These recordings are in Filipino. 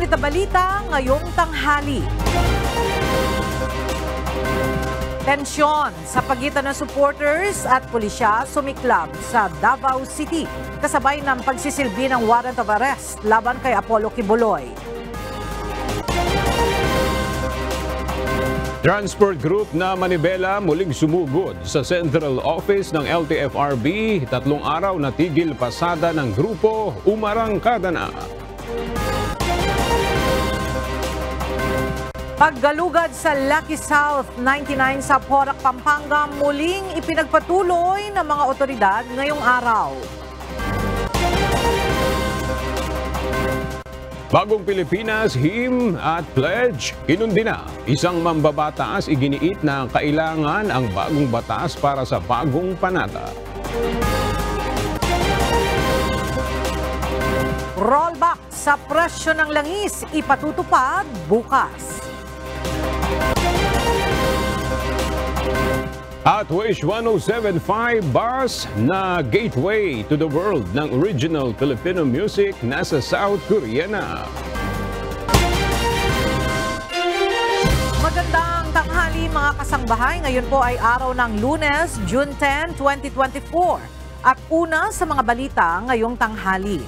Mainit na balita ngayong tanghali. Tensyon sa pagitan ng supporters at pulisya sumiklab sa Davao City kasabay ng pagsisilbi ng warrant of arrest laban kay Apollo Kibuloy. Transport Group na Manibela muling sumugod sa Central Office ng LTFRB. 3 araw na tigil pasada ng grupo, umarangkada na. Paggalugad sa Lucky South 99 sa Porac, Pampanga, muling ipinagpatuloy ng mga otoridad ngayong araw. Bagong Pilipinas, him at pledge, kinundi na. Isang mambabataas iginiit na kailangan ang bagong batas para sa bagong panata. Rollback sa presyo ng langis ipatutupad bukas. At Wish 1075 bus na gateway to the world ng original Filipino music nasa South Korea na. Magandang tanghali mga kasangbahay. Ngayon po ay araw ng Lunes, June 10, 2024. At una sa mga balita ngayong tanghali.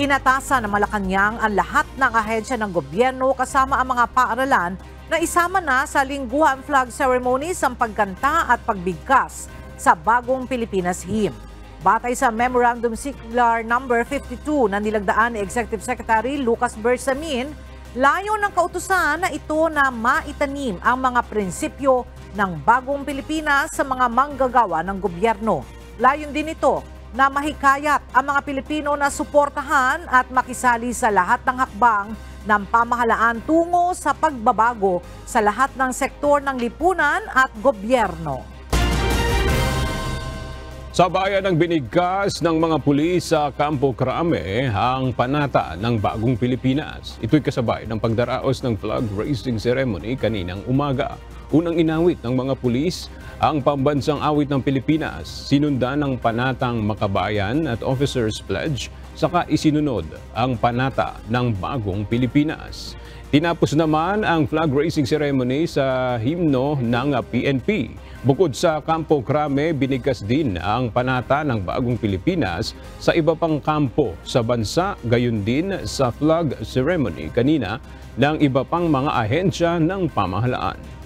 Inatasan ng Malacanang ang lahat ng ahensya ng gobyerno kasama ang mga paaralan na isama na sa lingguhan flag ceremony sa pagkanta at pagbigkas sa Bagong Pilipinas Hymn. Batay sa Memorandum Circular No. 52 na nilagdaan ni Executive Secretary Lucas Bersamin, layo ng kautusan na ito na maitanim ang mga prinsipyo ng Bagong Pilipinas sa mga manggagawa ng gobyerno. Layon din ito na mahikayat ang mga Pilipino na suportahan at makisali sa lahat ng hakbang ng pamahalaan tungo sa pagbabago sa lahat ng sektor ng lipunan at gobyerno. Sa bayan ng binigkas ng mga pulis sa Campo Crame ang panata ng Bagong Pilipinas. Ito'y kasabay ng pagdaraos ng flag raising ceremony kaninang umaga. Unang inawit ng mga pulis ang pambansang awit ng Pilipinas, sinundan ng panatang Makabayan at Officers Pledge, saka isinunod ang panata ng Bagong Pilipinas. Tinapos naman ang flag raising ceremony sa himno ng PNP. Bukod sa Campo Crame, binigkas din ang panata ng Bagong Pilipinas sa iba pang kampo sa bansa, gayon din sa flag ceremony kanina ng iba pang mga ahensya ng pamahalaan.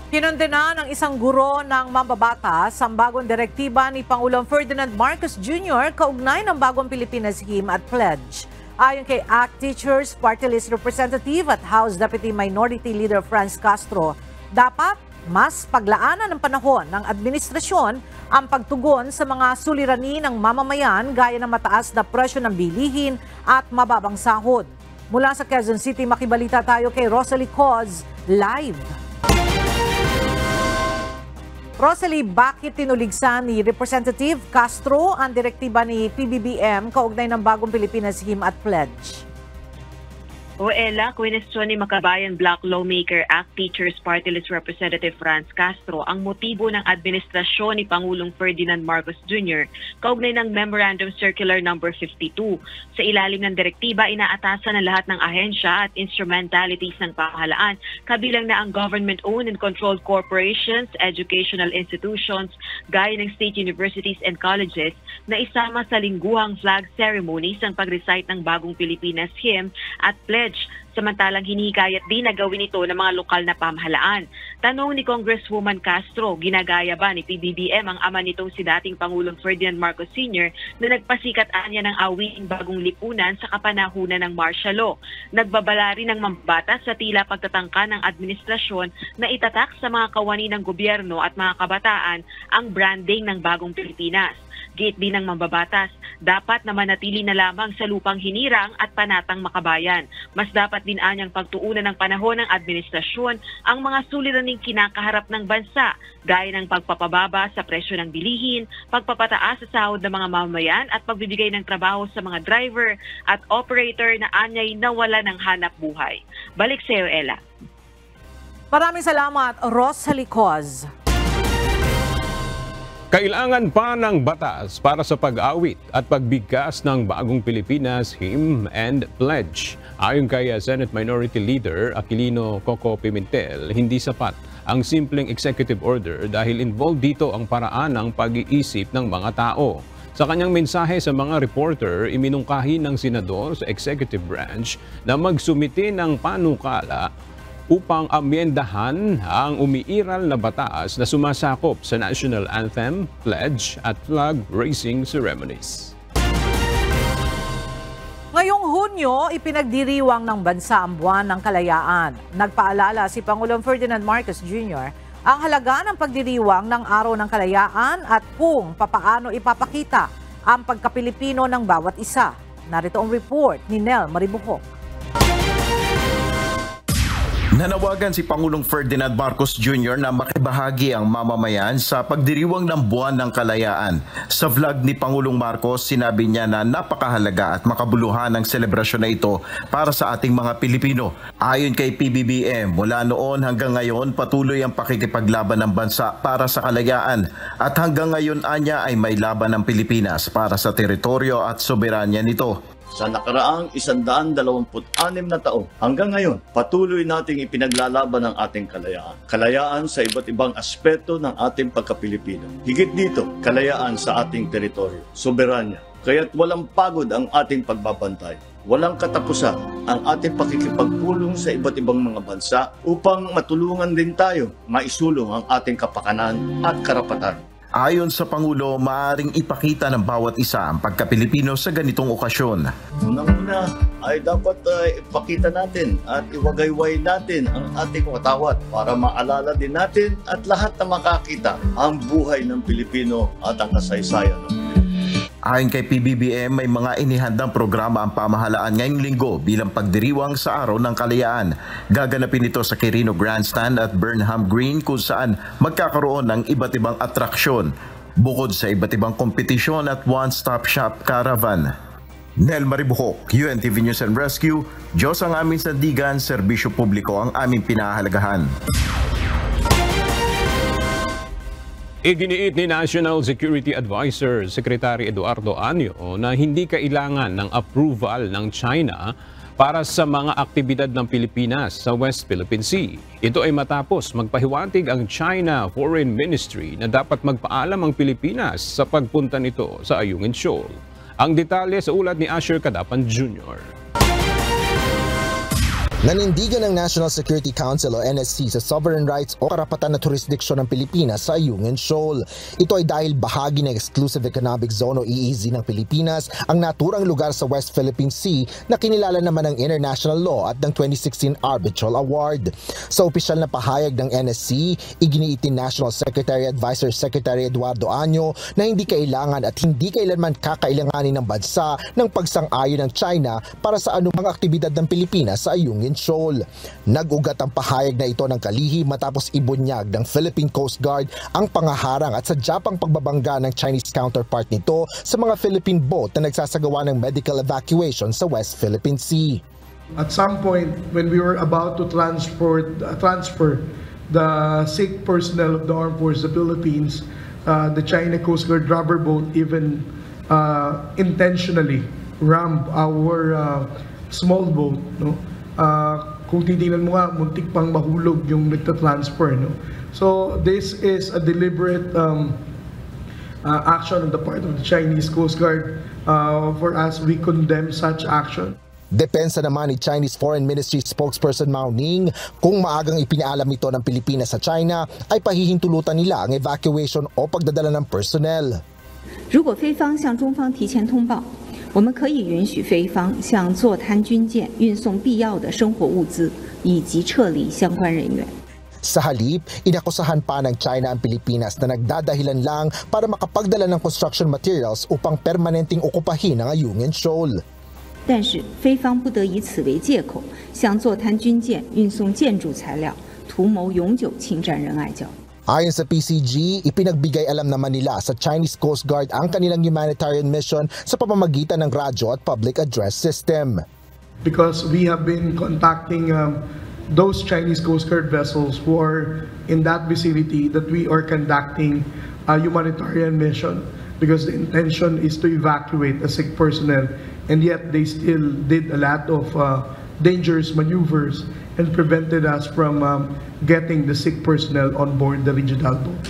Kinundena ng isang guro ng mambabatas ang bagong direktiba ni Pangulong Ferdinand Marcos Jr. kaugnay ng Bagong Pilipinas Hymn at Pledge. Ayon kay ACT Teachers Party List Representative at House Deputy Minority Leader Franz Castro, dapat mas paglaanan ng panahon ng administrasyon ang pagtugon sa mga suliranin ng mamamayan gaya ng mataas na presyo ng bilihin at mababang sahod. Mula sa Quezon City, makibalita tayo kay Rosalie Coz, live. Rosalie, bakit tinuligsan ni Representative Castro ang direktiba ni PBBM kaugnay ng Bagong Pilipinas Hymn at Pledge? Ella, kwestiyon ni Makabayan Black Lawmaker ACT Teachers Party List Representative Franz Castro ang motibo ng administrasyon ni Pangulong Ferdinand Marcos Jr. kaugnay ng Memorandum Circular No. 52. Sa ilalim ng direktiba, inaatasan ng lahat ng ahensya at instrumentalities ng pamahalaan, kabilang na ang government-owned and controlled corporations, educational institutions, gaya ng state universities and colleges, na isama sa lingguhang flag ceremony sa pag-recite ng Bagong Pilipinas Hymn at Pledge. Samantalang hinihikayat din na gawin ito ng mga lokal na pamahalaan. Tanong ni Congresswoman Castro, ginagaya ba ni PBBM ang ama nitong si dating Pangulong Ferdinand Marcos Sr. na nagpasikat niya ng awiting Bagong Lipunan sa kapanahunan ng martial law? Nagbabala rin ng mambatas sa tila pagtatangka ng administrasyon na itatak sa mga kawani ng gobyerno at mga kabataan ang branding ng Bagong Pilipinas. Gate din ng mambabatas, dapat na manatili na lamang sa lupang hinirang at panatang Makabayan. Mas dapat din anyang pagtuunan ng panahon ng administrasyon ang mga suliraning kinakaharap ng bansa, gaya ng pagpapababa sa presyo ng bilihin, pagpapataas sa sahod ng mga mamamayan at pagbibigay ng trabaho sa mga driver at operator na anyay nawala ng hanap buhay. Balik sa iyo, Ella. Maraming salamat, Rosalie Coz. Kailangan pa ng batas para sa pag-awit at pagbigkas ng Bagong Pilipinas Hymn and Pledge. Ayon kay Senate Minority Leader Aquilino Coco Pimentel, hindi sapat ang simpleng executive order dahil involved dito ang paraan ng pag-iisip ng mga tao. Sa kanyang mensahe sa mga reporter, iminungkahi ng senador sa executive branch na magsumite ng panukala upang amyendahan ang umiiral na batas na sumasakop sa national anthem, pledge at flag raising ceremonies. Ngayong Hunyo, ipinagdiriwang ng bansa ang Buwan ng Kalayaan. Nagpaalala si Pangulong Ferdinand Marcos Jr. ang halaga ng pagdiriwang ng Araw ng Kalayaan at kung papaano ipapakita ang pagkapilipino ng bawat isa. Narito ang report ni Nel Maribuhok. Nanawagan si Pangulong Ferdinand Marcos Jr. na makibahagi ang mamamayan sa pagdiriwang ng Buwan ng Kalayaan. Sa vlog ni Pangulong Marcos, sinabi niya na napakahalaga at makabuluhan ang selebrasyon na ito para sa ating mga Pilipino. Ayon kay PBBM, mula noon hanggang ngayon patuloy ang pakikipaglaban ng bansa para sa kalayaan at hanggang ngayon anya ay may laban ng Pilipinas para sa teritoryo at soberanya nito. Sa nakaraang 126 na taon, hanggang ngayon, patuloy nating ipinaglalaban ang ating kalayaan. Kalayaan sa iba't ibang aspeto ng ating pagka-Pilipino. Higit dito, kalayaan sa ating teritoryo, soberanya. Kaya't walang pagod ang ating pagbabantay. Walang katapusan ang ating pakikipagpulong sa iba't ibang mga bansa upang matulungan din tayo maisulong ang ating kapakanan at karapatan. Ayon sa Pangulo, maaaring ipakita ng bawat isa ang pagka-Pilipino sa ganitong okasyon. Unang-una ay dapat ipakita natin at iwagayway natin ang ating watawat para maalala din natin at lahat na makakita ang buhay ng Pilipino at ang kasaysayan ng Pilipino. Ayon kay PBBM, may mga inihandang programa ang pamahalaan ngayong linggo bilang pagdiriwang sa Araw ng Kalayaan. Gaganapin ito sa Quirino Grandstand at Burnham Green kung saan magkakaroon ng iba't ibang atraksyon, bukod sa iba't ibang kompetisyon at one-stop shop caravan. Nel Maribuhok, UNTV News and Rescue. Diyos ang aming sandigan, serbisyo publiko ang aming pinahahalagahan. Iginiit ni National Security Advisor Secretary Eduardo Anyo na hindi kailangan ng approval ng China para sa mga aktibidad ng Pilipinas sa West Philippine Sea. Ito ay matapos magpahiwatig ang China Foreign Ministry na dapat magpaalam ang Pilipinas sa pagpunta nito sa Ayungin Shoal. Ang detalye sa ulat ni Asher Cadapan Jr. Nanindigan ng National Security Council o NSC sa sovereign rights o karapatan na jurisdiksyon ng Pilipinas sa Ayungin Shoal. Ito ay dahil bahagi ng Exclusive Economic Zone o EEZ ng Pilipinas ang naturang lugar sa West Philippine Sea na kinilala naman ng international law at ng 2016 Arbitral Award. Sa opisyal na pahayag ng NSC, iginiit ni National Secretary Advisor Secretary Eduardo Anyo na hindi kailangan at hindi kailanman kakailanganin ng bansa ng pagsang-ayon ng China para sa anumang aktibidad ng Pilipinas sa Ayungin Shoal. Nag-ugat ang pahayag na ito ng kalihim matapos ibunyag ng Philippine Coast Guard ang pangaharang at sadyapang pagbabangga ng Chinese counterpart nito sa mga Philippine boat na nagsasagawa ng medical evacuation sa West Philippine Sea. At some point, when we were about to transfer the sick personnel of the Armed Forces of the Philippines, the China Coast Guard rubber boat even intentionally rammed our small boat, no? Kung titingnan mo nga, muntik pang mahulog yung nagta-transfer, no? So this is a deliberate action on the part of the Chinese Coast Guard. For us, we condemn such action. Depensa naman ni Chinese Foreign Ministry spokesperson Mao Ning, kung maagang ipinaalam ito ng Pilipinas sa China, ay pahihintulutan nila ang evacuation o pagdadala ng personnel. 如果菲方向中方提前通报，我们可以允许菲方向坐滩军舰运送必要的生活物资，以及撤离相关人员。 Sa halip, inakusahan pa ng China ang Pilipinas na nagdadahilan lang para makapagdala ng construction materials upang permanenteng okupahin ang Ayungin Shoal. 但是菲方不得以此为借口，向坐滩军舰运送建筑材料，图谋永久侵占仁爱礁。 Ayon sa PCG, ipinagbigay alam naman nila sa Chinese Coast Guard ang kanilang humanitarian mission sa pamamagitan ng radyo at public address system. Because we have been contacting those Chinese Coast Guard vessels who are in that vicinity that we are conducting a humanitarian mission, because the intention is to evacuate the sick personnel, and yet they still did a lot of dangerous maneuvers and prevented us from getting the sick personnel on board the regional boat.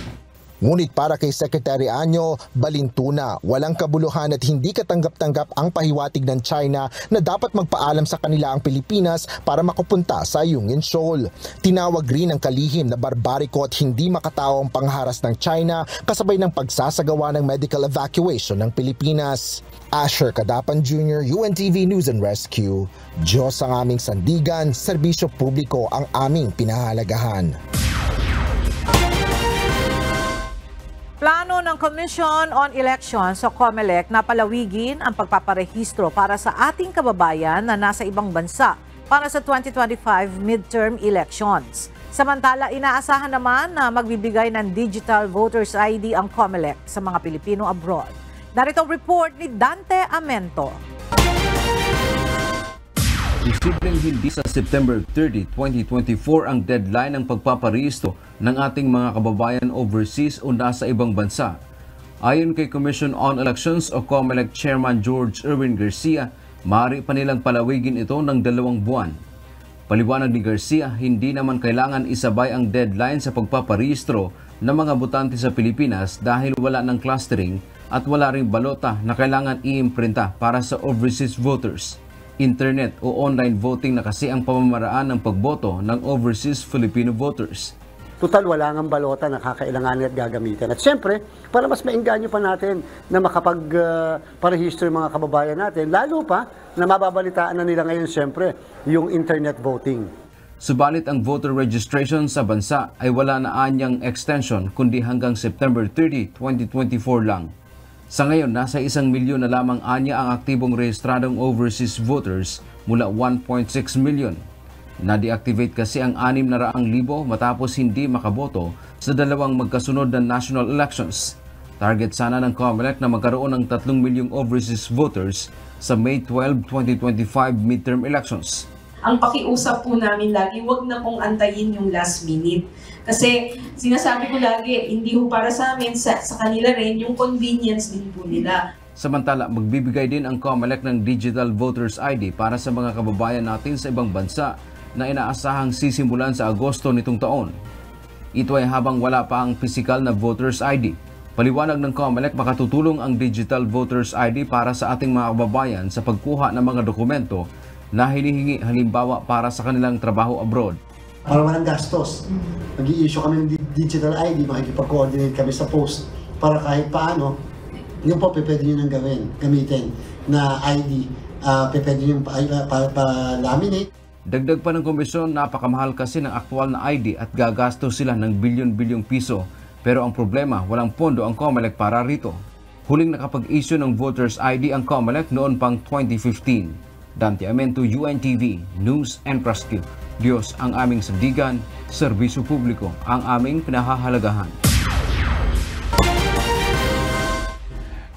Ngunit para kay Secretary Anyo, balintuna, walang kabuluhan at hindi katanggap-tanggap ang pahiwatig ng China na dapat magpaalam sa kanila ang Pilipinas para makapunta sa Yungin Shoal. Tinawag rin ang kalihim na barbariko at hindi makatao ang pangharas ng China kasabay ng pagsasagawa ng medical evacuation ng Pilipinas. Asher Cadapan Jr., UNTV News and Rescue. Diyos ang aming sandigan, serbisyo publiko ang aming pinahalagahan. Plano ng Commission on Elections o COMELEC na palawigin ang pagpaparehistro para sa ating kababayan na nasa ibang bansa para sa 2025 midterm elections. Samantala, inaasahan naman na magbibigay ng digital voters ID ang COMELEC sa mga Pilipino abroad. Narito ang report ni Dante Amento. Posibleng hindi sa September 30, 2024 ang deadline ng pagpaparehistro ng ating mga kababayan overseas o nasa ibang bansa. Ayon kay Commission on Elections o COMELEC Chairman George Erwin Garcia, maaari pa nilang palawigin ito ng 2 buwan. Paliwanag ni Garcia, hindi naman kailangan isabay ang deadline sa pagpaparehistro ng mga botante sa Pilipinas dahil wala ng clustering at wala ring balota na kailangan iimprinta para sa overseas voters. Internet o online voting na kasi ang pamamaraan ng pagboto ng overseas Filipino voters. Total, wala ng balota na kakailanganin at gagamitin. At siyempre, para mas maengganyo pa natin na makapag-parehistro yung mga kababayan natin, lalo pa na mababalitaan na nila ngayon siyempre yung internet voting. Subalit ang voter registration sa bansa ay wala na anyang extension kundi hanggang September 30, 2024 lang. Sa ngayon, nasa 1 milyon na lamang anya ang aktibong rehistradong overseas voters mula 1.6 milyon. Na-deactivate kasi ang 600,000 matapos hindi makaboto sa 2 magkasunod na national elections. Target sana ng COMELEC na magkaroon ng 3 milyong overseas voters sa May 12, 2025 midterm elections. Ang pakiusap po namin lagi, wag na pong antayin yung last minute. Kasi sinasabi ko lagi, hindi po para sa amin, sa kanila rin, yung convenience din po nila. Samantala, magbibigay din ang COMELEC ng Digital Voters ID para sa mga kababayan natin sa ibang bansa na inaasahang sisimulan sa Agosto nitong taon. Ito ay habang wala pa ang physical na Voters ID. Paliwanag ng COMELEC, makatutulong ang Digital Voters ID para sa ating mga kababayan sa pagkuha ng mga dokumento na hinihingi halimbawa para sa kanilang trabaho abroad. Para walang gastos. Mag-i-issue kami ng digital ID, makikipag-coordinate kami sa post para kahit paano, yun po pwede nyo nang gamitin na ID, pwede nyo pa-laminate. Dagdag pa ng komisyon, napakamahal kasi ng aktual na ID at gagastos sila ng bilyon-bilyong piso. Pero ang problema, walang pondo ang COMELEC para rito. Huling nakapag-issue ng Voters ID ang COMELEC noon pang 2015. Dante Amento, UNTV, News and Rescue. Diyos ang aming sandigan, serbisyo publiko ang aming pinahahalagahan.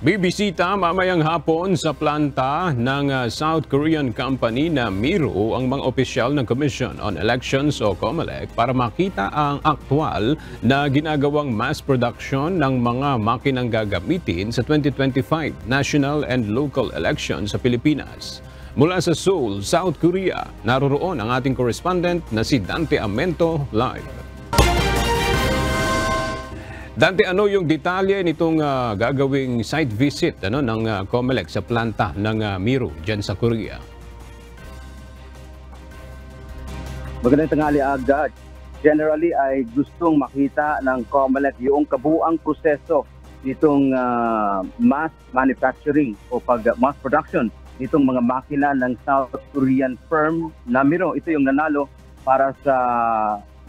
Bibisita mamayang hapon sa planta ng South Korean company na Miro ang mga opisyal ng Commission on Elections o COMELEC para makita ang aktwal na ginagawang mass production ng mga makinang gagamitin sa 2025 national and local elections sa Pilipinas. Mula sa Seoul, South Korea, naroroon ang ating correspondent na si Dante Amento live. Dante, ano yung detalye nitong gagawing site visit ng COMELEC sa planta ng Miro dyan sa Korea? Magandang tanghali agad. Generally ay gustong makita ng COMELEC yung kabuuang proseso nitong mass manufacturing o mass production nitong mga makina ng South Korean firm na Miro. Ito yung nanalo para sa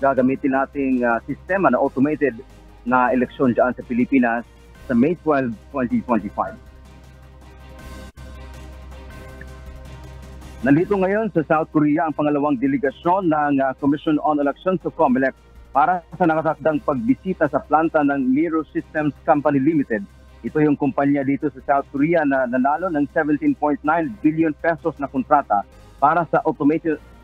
gagamitin nating sistema na automated na eleksyon dyan sa Pilipinas sa May 12, 2025. Nandito ngayon sa South Korea ang pangalawang delegasyon ng Commission on Elections o COMELEC para sa nakatakdang pagbisita sa planta ng Miro Systems Company Limited. Ito yung kumpanya dito sa South Korea na nanalo ng 17.9 billion pesos na kontrata para sa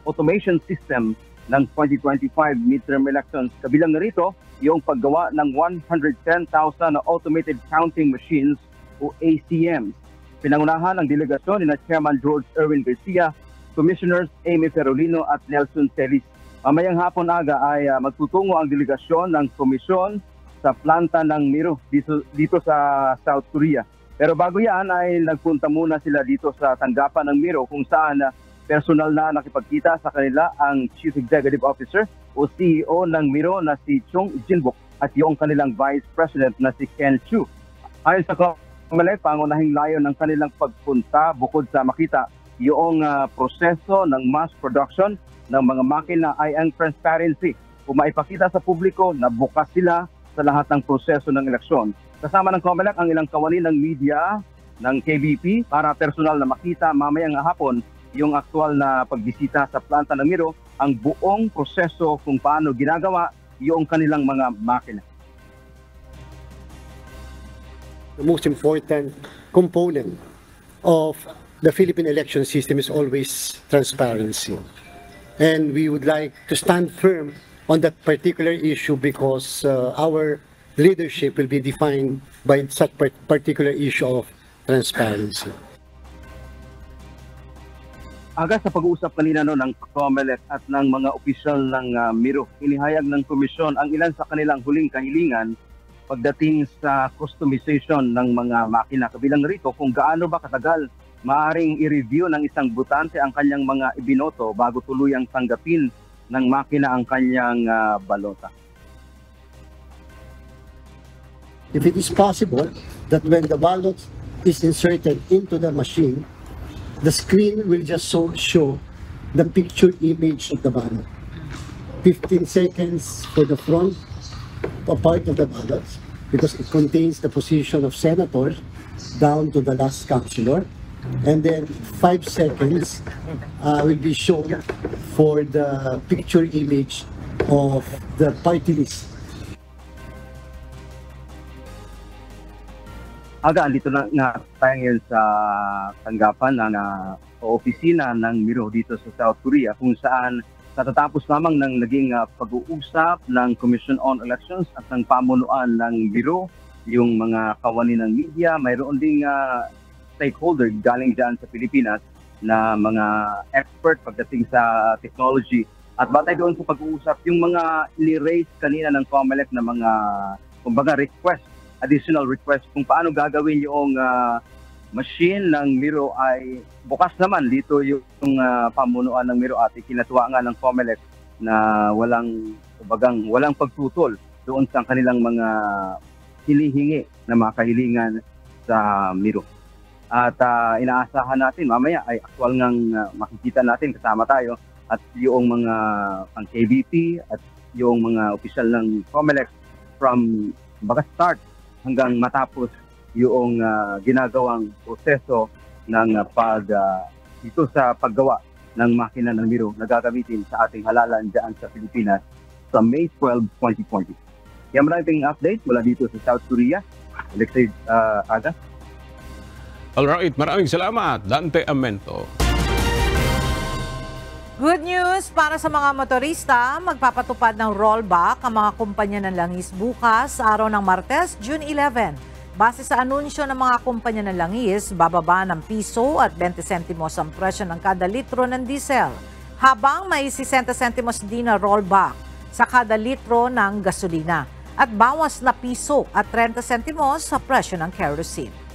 automation system ng 2025 midterm elections. Kabilang na rito yung paggawa ng 110,000 na automated counting machines o ACMs. Pinangunahan ang delegasyon ni Chairman George Erwin Garcia, Commissioners Amy Ferolino at Nelson Celis. Mamayang hapon aga ay magtutungo ang delegasyon ng komisyon sa planta ng Miro dito sa South Korea. Pero bago yan ay nagpunta muna sila dito sa tanggapan ng Miro kung saan personal na nakipagkita sa kanila ang Chief Executive Officer o CEO ng Miro na si Chung Jinbok at yung kanilang Vice President na si Ken Chu. Ayon sa COMELEC, pangunahing layon ng kanilang pagpunta bukod sa makita yung proseso ng mass production ng mga makina ay ang transparency o maipakita sa publiko na bukas sila sa lahat ng proseso ng eleksyon. Kasama ng COMELEC ang ilang kawani ng media ng KBP para personal na makita mamayang hapon yung aktual na pagbisita sa planta ng Miro, ang buong proseso kung paano ginagawa yung kanilang mga makina. The most important component of the Philippine election system is always transparency. And we would like to stand firm on that particular issue because our leadership will be defined by such particular issue of transparency. Aga sa pag-uusap kanina ng COMELEC at ng mga opisyal ng Miro, inihayag ng komisyon ang ilan sa kanilang huling kahilingan pagdating sa customization ng mga makina. Kabilang rito kung gaano ba katagal maaaring i-review ng isang botante ang kanyang mga ibinoto bago tuluyang tanggapin ng makina ang kanyang balota. If it is possible that when the ballot is inserted into the machine, the screen will just show the picture image of the ballot. 15 seconds for the front part of the ballot because it contains the position of senators down to the last councilor. And then 5 seconds will be shown for the picture image of the party list. Aga, andito na tayo ngayon sa tanggapan ng opisina ng Miro dito sa South Korea kung saan natatapos lamang ng naging pag-uusap ng Commission on Elections at ng pamunuan ng Miro, yung mga kawani ng media, mayroon ding stakeholder galing dyan sa Pilipinas na mga expert pagdating sa technology. At batay doon sa pag-uusap, yung mga ni-raise kanina ng COMELEC na mga kumbaga additional request kung paano gagawin yung machine ng Miro ay bukas naman dito yung pamunuan ng Miro at ikinatuwa nga ng COMELEC na walang pagtutol doon sa kanilang mga hinihingi na mga kahilingan sa Miro. At inaasahan natin mamaya ay aktual ngang makikita natin kasama tayo at yung mga pang KBP at yung mga opisyal ng COMELEC from start hanggang matapos yung ginagawang proseso ng dito sa paggawa ng makina ng Miro na gagamitin sa ating halalan dyan sa Pilipinas sa May 12, 2020. Kaya maraming update mula dito sa South Korea. Alexei Aga. Alright, maraming salamat, Dante Amento. Good news para sa mga motorista, magpapatupad ng rollback ang mga kumpanya ng langis bukas, araw ng Martes, June 11. Base sa anunsyo ng mga kumpanya ng langis, bababa ng piso at 20 sentimos ang presyo ng kada litro ng diesel, habang may 60 sentimos din na rollback sa kada litro ng gasolina at bawas na piso at 30 sentimos sa presyo ng kerosene.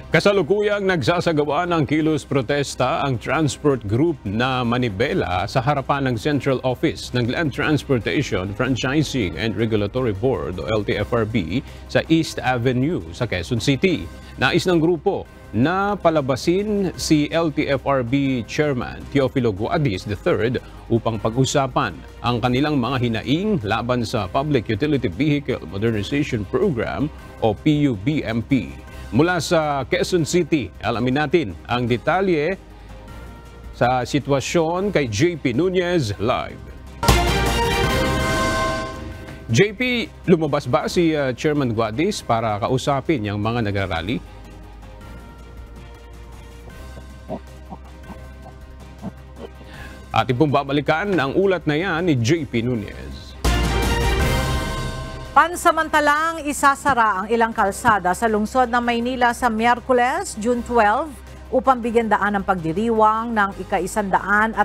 Kasalukuyang nagsasagawa ng kilos protesta ang transport group na Manibela sa harapan ng Central Office ng Land Transportation, Franchising and Regulatory Board o LTFRB sa East Avenue sa Quezon City. Nais ng grupo na palabasin si LTFRB Chairman Teofilo Guadis III upang pag-usapan ang kanilang mga hinaing laban sa Public Utility Vehicle Modernization Program o PUBMP. Mula sa Quezon City, alamin natin ang detalye sa sitwasyon kay JP Nunez live. JP, lumabas ba si Chairman Guadis para kausapin yung mga nagrarally? At ipong babalikan ang ulat na yan ni JP Nunez. Pansamantalang isasara ang ilang kalsada sa lungsod ng Maynila sa Miyerkules, June 12, upang bigyan daan ng pagdiriwang ng ika-126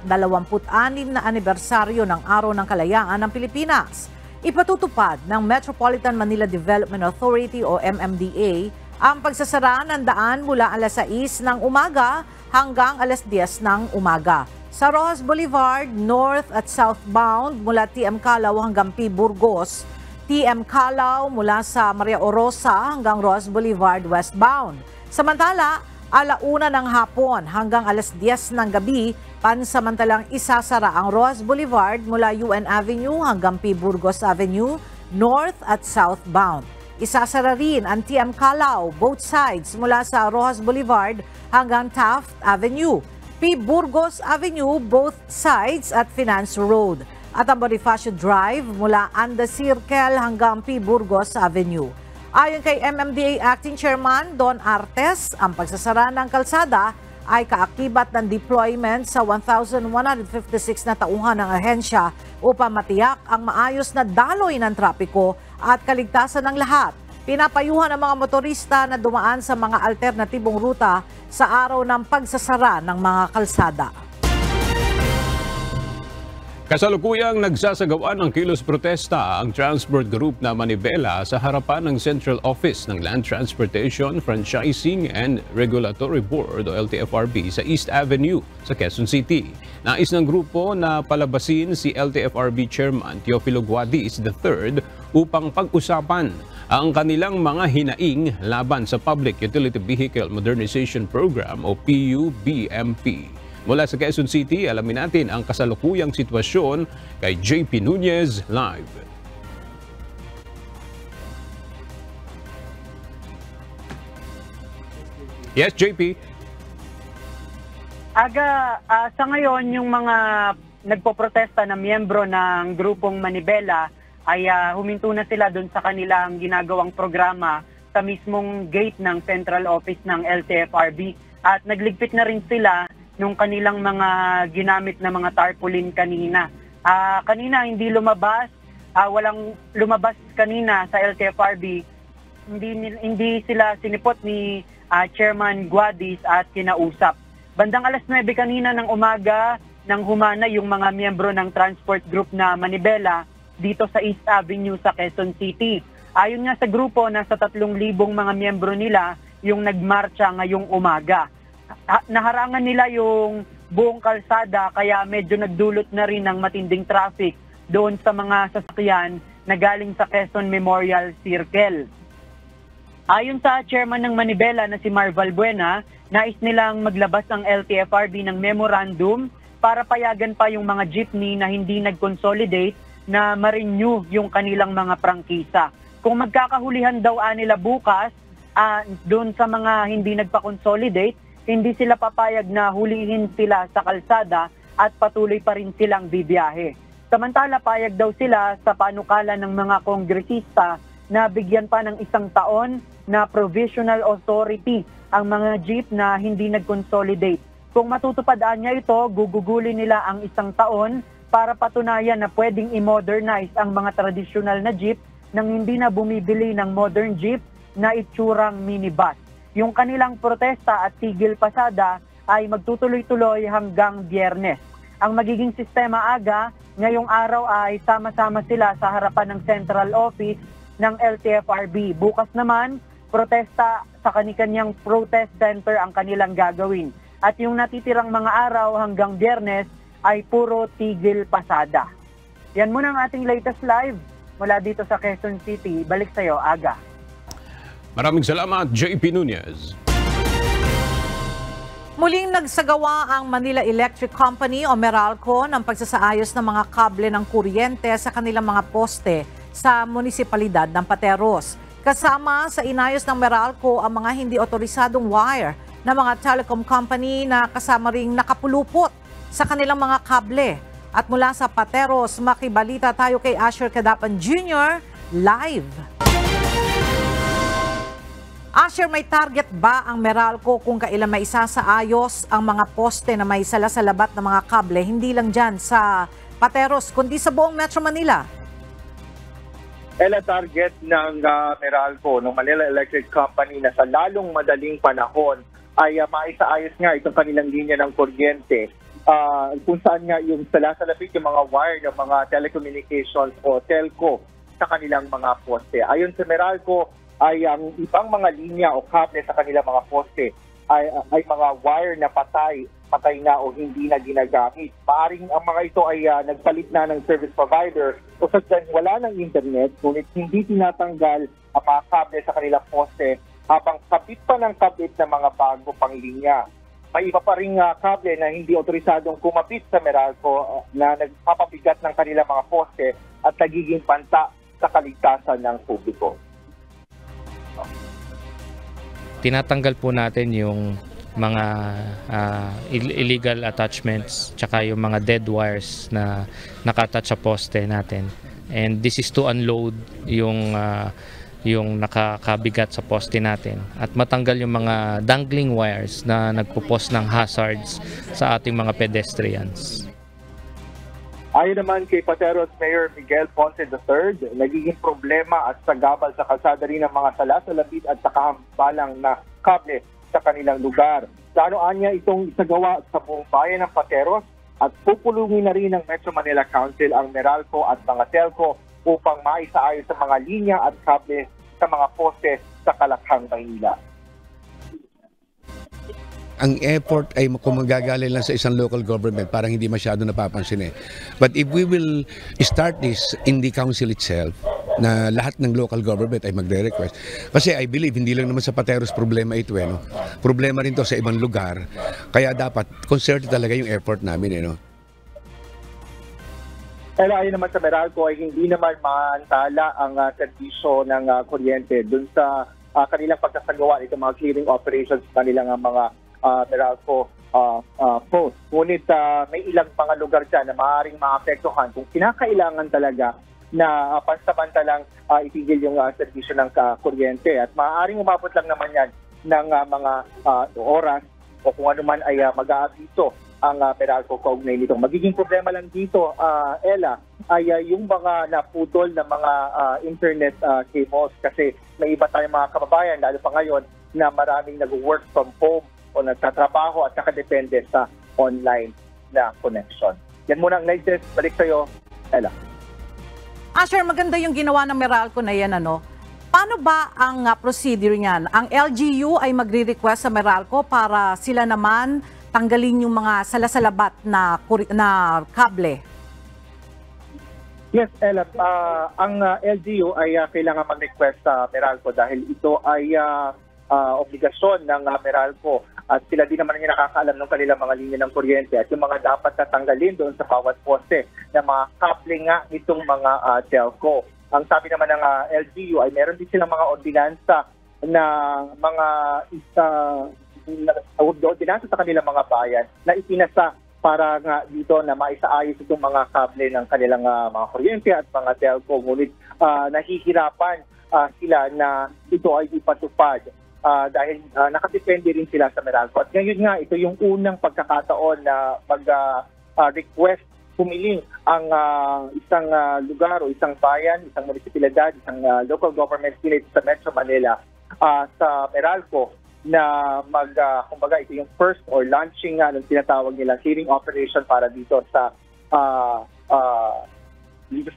na anibersaryo ng Araw ng Kalayaan ng Pilipinas. Ipatutupad ng Metropolitan Manila Development Authority o MMDA ang pagsasara ng daan mula alas 6 ng umaga hanggang alas 10 ng umaga. Sa Rojas Boulevard, north at southbound mula TM Callao hanggang P. Burgos, TM Callao mula sa Maria Orosa hanggang Rojas Boulevard westbound. Samantala, alauna ng hapon hanggang alas 10 ng gabi, pansamantalang isasara ang Rojas Boulevard mula UN Avenue hanggang P. Burgos Avenue, north at southbound. Isasara rin ang TM Callao, both sides mula sa Rojas Boulevard hanggang Taft Avenue, P. Burgos Avenue, both sides at Finance Road, at ang Bonifacio Drive mula Anda Circle hanggang P. Burgos Avenue. Ayon kay MMDA Acting Chairman Don Artes, ang pagsasara ng kalsada ay kaakibat ng deployment sa 1,156 na tauhan ng ahensya upang matiyak ang maayos na daloy ng trapiko at kaligtasan ng lahat. Pinapayuhan ang mga motorista na dumaan sa mga alternatibong ruta sa araw ng pagsasara ng mga kalsada. Kasalukuyang nagsasagawa ng kilos protesta ang transport group na Manibela sa harapan ng Central Office ng Land Transportation, Franchising and Regulatory Board o LTFRB sa East Avenue sa Quezon City. Nais ng grupo na palabasin si LTFRB Chairman Teofilo Guadis III upang pag-usapan ang kanilang mga hinaing laban sa Public Utility Vehicle Modernization Program o PUBMP. Mula sa Quezon City, alamin natin ang kasalukuyang sitwasyon kay JP Nunez live. Yes, JP. Sa ngayon, yung mga nagpoprotesta na miyembro ng grupong Manibela ay huminto na sila doon sa kanilang ginagawang programa sa mismong gate ng Central Office ng LTFRB at nagligpit na rin sila nung kanilang mga ginamit na mga tarpaulin kanina. Kanina hindi lumabas, walang lumabas kanina sa LTFRB. Hindi sila sinipot ni Chairman Guadis at kinausap. Bandang alas 9 kanina ng umaga nang humana yung mga miyembro ng transport group na Manibela dito sa East Avenue sa Quezon City. Ayon nga sa grupo, nasa 3,000 mga miyembro nila yung nagmarcha ngayong umaga. Naharangan nila yung buong kalsada kaya medyo nagdulot na rin ng matinding traffic doon sa mga sasakyan na galing sa Quezon Memorial Circle. Ayon sa chairman ng Manibela na si Marval Buena, nais nilang maglabas ang LTFRB ng memorandum para payagan pa yung mga jeepney na hindi nag-consolidate na ma-renew yung kanilang mga prangkisa. Kung magkakahulihan daw nila bukas doon sa mga hindi nagpa-consolidate, hindi sila papayag na hulihin sila sa kalsada at patuloy pa rin silang bibiyahe. Samantala, payag daw sila sa panukala ng mga kongresista na bigyan pa ng 1 taon na provisional authority ang mga jeep na hindi nag-consolidate. Kung matutupad niya ito, gugugulin nila ang 1 taon para patunayan na pwedeng i-modernize ang mga tradisyonal na jeep nang hindi na bumibili ng modern jeep na itsurang minibus. Yung kanilang protesta at tigil pasada ay magtutuloy-tuloy hanggang Biyernes. Ang magiging sistema ngayong araw ay sama-sama sila sa harapan ng Central Office ng LTFRB. Bukas naman, protesta sa kani-kanyang protest center ang kanilang gagawin. At yung natitirang mga araw hanggang Biyernes ay puro tigil pasada. Yan muna ang ating latest live mula dito sa Quezon City. Balik sa'yo, Aga. Maraming salamat, JP Nunez. Muling nagsagawa ang Manila Electric Company o Meralco ng pagsasaayos ng mga kable ng kuryente sa kanilang mga poste sa munisipalidad ng Pateros. Kasama sa inayos ng Meralco ang mga hindi otorisadong wire ng mga telecom company na kasama ring nakapulupot sa kanilang mga kable. At mula sa Pateros, makibalita tayo kay Asher Cadapan Jr. live. Asher, may target ba ang Meralco kung kailan may isasaayos ang mga poste na may salasalabat na mga kable, hindi lang dyan sa Pateros, kundi sa buong Metro Manila? Target ng Meralco, ng Manila Electric Company, na sa lalong madaling panahon ay maisaayos nga itong kanilang linya ng kuryente. Kung saan nga yung salasalapit yung mga wire ng mga telecommunications o telco sa kanilang mga poste. Ayon sa Meralco, ay ang ibang mga linya o kable sa kanilang mga poste ay mga wire na patay na o hindi na ginagamit. Maaring ang mga ito ay nagpalit na ng service provider o sadyang wala ng internet, ngunit hindi tinatanggal ang mga kable sa kanilang poste habang kabit pa ng kabit ng mga bago pang linya. May iba pa ring kable na hindi otorisadong kumapit sa Meralco na nagpapabigat ng kanilang mga poste at nagiging banta sa kaligtasan ng publiko. Tinatanggal po natin yung mga illegal attachments tsaka yung mga dead wires na nakatouch sa poste natin. And this is to unload yung nakakabigat sa poste natin at matanggal yung mga dangling wires na nagpo-pose ng hazards sa ating mga pedestrians. Ayon naman kay Pateros Mayor Miguel Ponce III, nagiging problema at sagabal sa kalsada rin ng mga salasalapit at sakahambalang na kable sa kanilang lugar. Planoan niya itong isagawa sa buong bayan ng Pateros at pupulungin na rin ng Metro Manila Council ang Meralco at mga telco upang maisaayos sa mga linya at kable sa mga poste sa Kalakhang, Maynila. Ang effort ay magagaling lang sa isang local government, parang hindi masyado napapansin eh. But if we will start this in the council itself, na lahat ng local government ay magre-request. Kasi I believe, hindi lang naman sa Pateros problema ito eh, no? Problema rin to sa ibang lugar. Kaya dapat concerted talaga yung effort namin eh, no? Ayon naman sa Meralco ay hindi naman maantala ang serbisyo ng kuryente dun sa kanilang pagkasagawa itong mga clearing operations sa kanilang mga Meralco post. Ngunit may ilang mga lugar dyan na maaaring maapektuhan kung kinakailangan talaga na pansamantalang itigil yung serbisyo ng kuryente. At maaaring umabot lang naman yan ng mga oras o kung ano man ay mag-aabiso ang Meralco kaugnay nito. Magiging problema lang dito, Ella, ay yung mga naputol na mga internet cables kasi may iba tayong mga kababayan, lalo pa ngayon, na maraming nag-work from home o nagtatrabaho at nakadepende sa online na connection. Yan muna ang latest. Balik sa'yo, Ella. Asher, maganda yung ginawa ng Meralco na yan, ano? Paano ba ang procedure niyan? Ang LGU ay magre-request sa Meralco para sila naman tanggalin yung mga salasalabat na kable? Yes, Ella. Ang LGU ay kailangan mag-request sa Meralco dahil ito ay obligasyon ng Meralco at sila din naman yung nakakaalam ng kanilang mga linya ng kuryente at yung mga dapat natanggalin doon sa bawat poste na mga kable nga itong mga telco. Ang sabi naman ng LGU ay meron din silang mga ordinansa na mga ordinansa sa kanilang mga bayan na ipinasa para nga dito na maisaayos itong mga kable ng kanilang mga kuryente at mga telco. Ngunit nahihirapan sila na ito ay ipatupad. Dahil nakadepende rin sila sa Meralco. At ngayon nga, ito yung unang pagkakataon na mag-request pumiling ang isang lugar o isang bayan, isang munisipalidad, isang local government unit sa Metro Manila sa Meralco na kumbaga ito yung first or launching ng tinatawag nila clearing operation para dito sa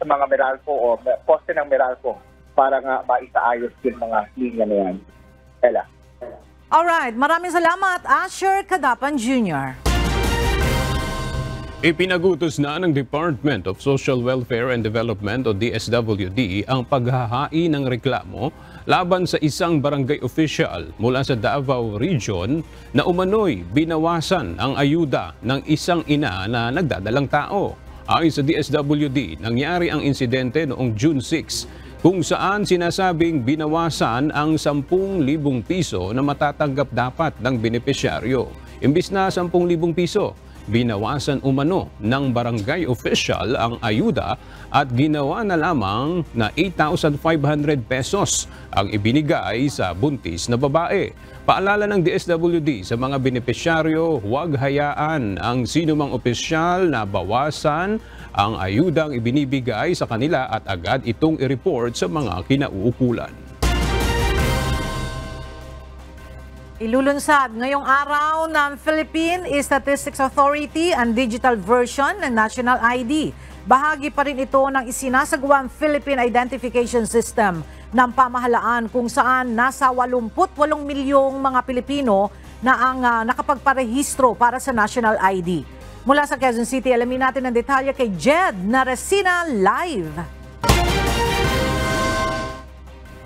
mga Meralco o poste ng Meralco para nga maisaayos yung mga linya na yan. Alright, maraming salamat, Asher Cadapan Jr. Ipinagutos na ng Department of Social Welfare and Development o DSWD ang paghahain ng reklamo laban sa isang barangay official mula sa Davao Region na umano'y binawasan ang ayuda ng isang ina na nagdadalang tao. Ayon sa DSWD, nangyari ang insidente noong June 6 kung saan sinasabing binawasan ang 10,000 piso na matatanggap dapat ng benepisyaryo. Imbis na 10,000 piso, binawasan umano ng barangay official ang ayuda at ginawa na lamang na 8,500 pesos ang ibinigay sa buntis na babae. Paalala ng DSWD sa mga benepisyaryo, huwag hayaan ang sinumang opisyal na bawasan ang ayudang ibinibigay sa kanila at agad itong i-report sa mga kinauukulan. Ilulunsad ngayong araw ng Philippine Statistics Authority ang digital version ng National ID. Bahagi pa rin ito ng isinasagawang Philippine Identification System ng pamahalaan kung saan nasa 88 milyong mga Pilipino na ang nakapagparehistro para sa National ID. Mula sa Quezon City, alamin natin ang detalye kay Jed Naresina live.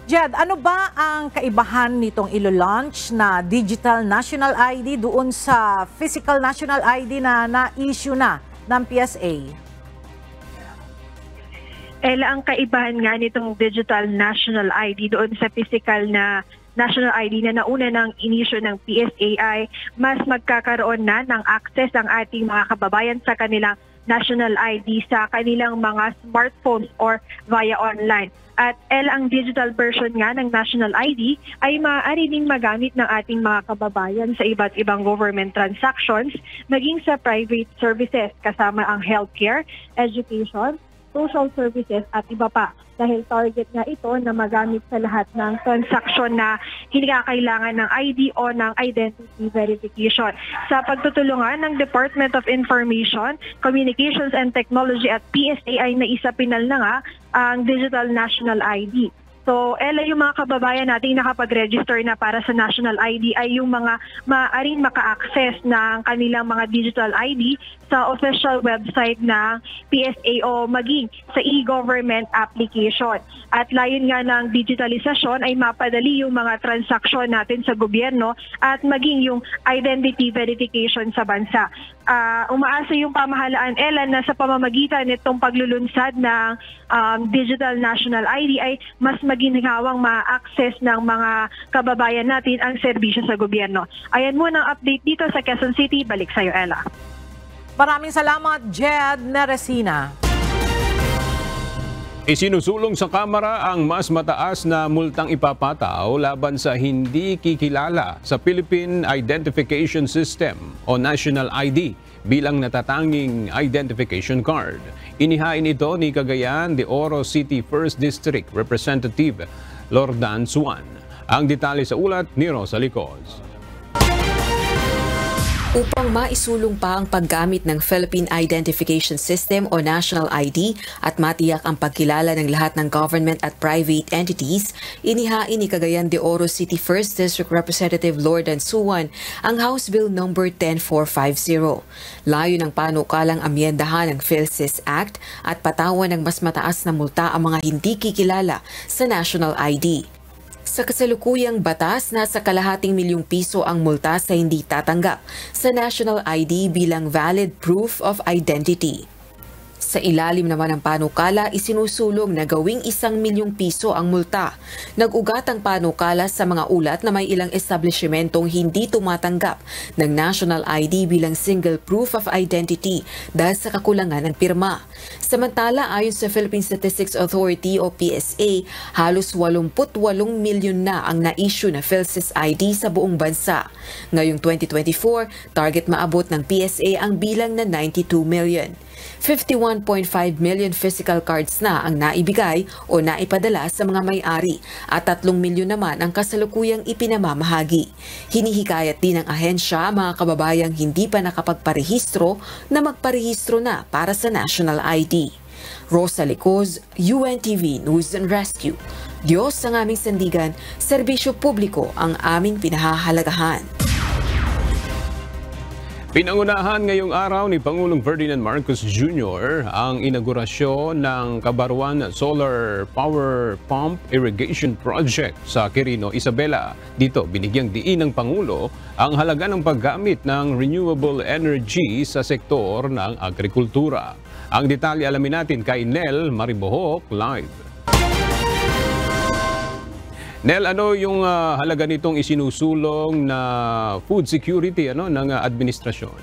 Jed, ano ba ang kaibahan nitong ilo-launch na Digital National ID doon sa Physical National ID na na-issue na ng PSA? Ella, ang kaibahan nga nitong Digital National ID doon sa physical na National ID na nauna ng inisyo ng PSA ay mas magkakaroon na ng access ang ating mga kababayan sa kanilang National ID sa kanilang mga smartphones or via online. At ang digital version nga ng National ID ay maaari ding magamit ng ating mga kababayan sa iba't ibang government transactions, maging sa private services kasama ang healthcare, education, social services at iba pa. Dahil target nga ito na magamit sa lahat ng transaksyon na kinakailangan ng ID o ng identity verification. Sa pagtutulungan ng Department of Information, Communications and Technology at PSA ay naisapinal na nga ang Digital National ID. So, yung mga kababayan natin nakapag-register na para sa National ID ay yung mga maaaring maka-access ng kanilang mga digital ID sa official website ng PSA o maging sa e-government application. At layon nga ng digitalisasyon ay mapadali yung mga transaksyon natin sa gobyerno at maging yung identity verification sa bansa. Umaasa yung pamahalaan, na sa pamamagitan nitong paglulunsad ng Digital National ID ay mas maginhawang ma-access ng mga kababayan natin ang serbisyo sa gobyerno. Ayan muna ang update dito sa Quezon City. Balik sa'yo, Ella. Maraming salamat, Jed Naresina. Isinusulong sa Kamara ang mas mataas na multang ipapataw laban sa hindi kikilala sa Philippine Identification System o National ID bilang natatanging identification card. Inihain ito ni Cagayan de Oro City 1st District Representative Lordan Suan. Ang detalye sa ulat ni Rosa Licos. Upang maisulong pa ang paggamit ng Philippine Identification System o National ID at matiyak ang pagkilala ng lahat ng government at private entities, inihain ni Cagayan de Oro City 1st District Representative Lordan Suan ang House Bill No. 10450. Layo ng panukalang amyendahan ng PhilSys Act at patawan ng mas mataas na multa ang mga hindi kikilala sa National ID. Sa kasalukuyang batas, nasa kalahating milyong piso ang multa sa hindi tatanggap sa National ID bilang valid proof of identity. Sa ilalim naman ng panukala, isinusulong na gawing 1 milyong piso ang multa. Nag-ugat ang panukala sa mga ulat na may ilang establishmentong hindi tumatanggap ng National ID bilang single proof of identity dahil sa kakulangan ng pirma. Samantala, ayon sa Philippine Statistics Authority o PSA, halos 88 milyon na ang na-issue na PhilSys ID sa buong bansa. Ngayong 2024, target maabot ng PSA ang bilang na 92 million. 51.5 million physical cards na ang naibigay o naipadala sa mga may-ari at 3 milyon naman ang kasalukuyang ipinamamahagi. Hinihikayat din ng ahensya mga kababayang hindi pa nakapagparehistro na magparehistro na para sa National ID. Rosa Licos, UNTV News and Rescue. Diyos ang aming sandigan, serbisyo publiko ang aming pinahahalagahan. Pinangunahan ngayong araw ni Pangulong Ferdinand Marcos Jr. ang inaugurasyon ng Kabaruan Solar Power Pump Irrigation Project sa Quirino, Isabela. Dito, binigyang diin ng Pangulo ang halaga ng paggamit ng renewable energy sa sektor ng agrikultura. Ang detalye alamin natin kay Nel Maribohok live. Nel, ano yung halaga nitong isinusulong na food security ng administrasyon?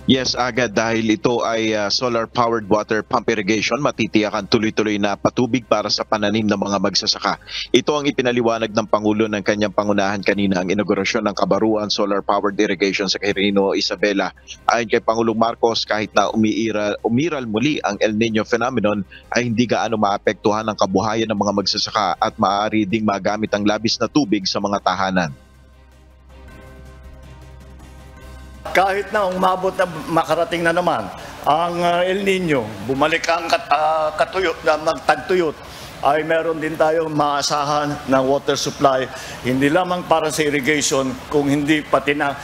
Yes, agad dahil ito ay solar-powered water pump irrigation, matitiyakan tuloy-tuloy na patubig para sa pananim ng mga magsasaka. Ito ang ipinaliwanag ng Pangulo ng kanyang pangunahan kanina ang inaugurasyon ng Kabaruan Solar-Powered Irrigation sa Quirino, Isabela. Ayon kay Pangulong Marcos, kahit na umiral muli ang El Nino phenomenon, ay hindi gaano maapektuhan ang kabuhayan ng mga magsasaka at maaari ding magamit ang labis na tubig sa mga tahanan. Kahit na umabot na makarating na naman ang El Nino, bumalik ang katuyot na magtagtuyot, ay meron din tayong maasahan na water supply, hindi lamang para sa irrigation, kung hindi pati na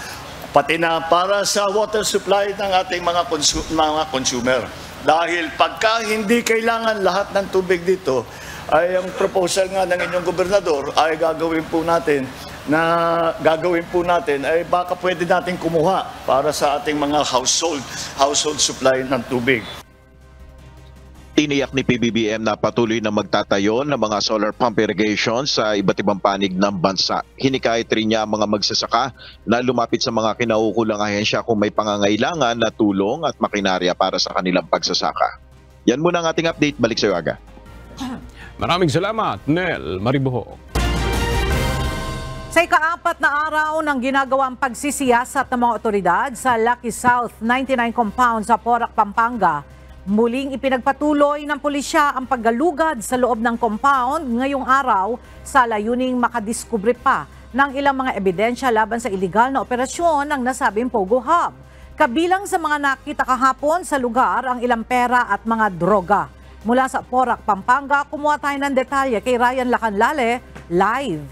para sa water supply ng ating mga consumer. Dahil pagka hindi kailangan lahat ng tubig dito, ay ang proposal nga ng inyong gobernador ay gagawin po natin ay baka pwede natin kumuha para sa ating mga household supply ng tubig. Tiniyak ni PBBM na patuloy na magtatayo ng mga solar pump irrigation sa iba't ibang panig ng bansa. Hinikayat rin niya ang mga magsasaka na lumapit sa mga kinaukulang ahensya kung may pangangailangan na tulong at makinarya para sa kanilang pagsasaka. Yan muna ang ating update. Balik sa iyo, Aga. Maraming salamat, Nel Mariboho. Sa ika-4 na araw ng ginagawang pagsisiyasat ng mga otoridad sa Lucky South 99 compound sa Porac, Pampanga, muling ipinagpatuloy ng pulisya ang paggalugad sa loob ng compound ngayong araw sa layuning makadiskubre pa ng ilang mga ebidensya laban sa iligal na operasyon ng nasabing Pogo Hub. Kabilang sa mga nakita kahapon sa lugar ang ilang pera at mga droga. Mula sa Porac, Pampanga, kumuha tayo ng detalye kay Ryan Lacanlale, live.